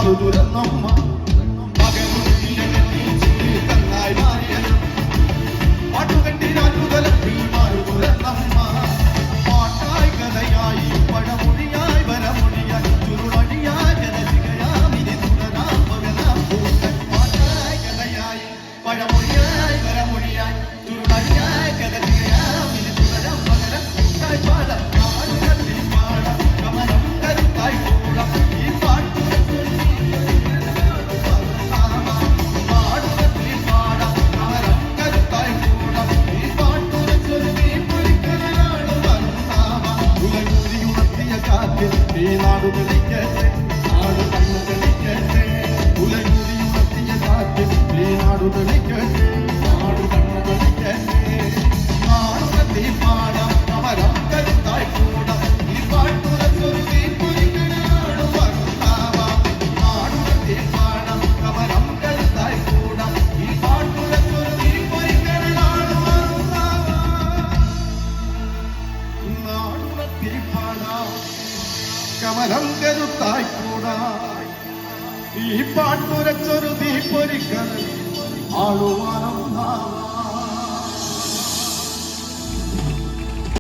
പാടുതുരന്നമ്മ കണ്ണായി മാറിയ പാട്ടുകെട്ടി നാട്ടുതലത്തിൽ മാറുതുരന്നമ്മ പാട്ടായി കഥയായി പഴമൊഴിയായി വരമൊഴിയായി ചുരുളടിയായി ജനസികയാമിനി തുടരാം പകലാം പൂക്കൾ പാട്ടായി കഥയായി പഴമൊഴിയായി വരമൊഴിയായി ചുരുളടിയായി ജനസികയാമിനി തുടരാം പകലാം പൂക്കൾ പാടാം പാടുകത്തിൽ പാടാം കമലം കരുത്തായി കൂടാം ഈ പാട്ടു ഈ നാടു തെളിക്കട്ടെ നാടു കണ്ണു തെളിക്കട്ടെ ഉലയൂരി ഉണർത്തിയ കാറ്റ് ഈ നാടു തെളിക്കട്ടെ നാടു കണ്ണു തെളിക്കട്ടെ നാടു കത്തി പാടാം കമലം കരുത്തായി കൂടാം ഈ പാട്ടുറച്ചൊരു തീപ്പൊരിക്കനാടു വരുത്താവാം നാടു കത്തി പാടാം കമലം കരുത്തായി കൂടാം ഈ പാട്ടുറച്ചൊരു തീപ്പൊരിക്കനാടു വരുത്താവാം നാടു കത്തി പാടാം കമലം കരുത്തായി കൂടാ ഈ പാട്ടുരച്ചൊരു തീപ്പൊരിക്കൽ ആളുവാനം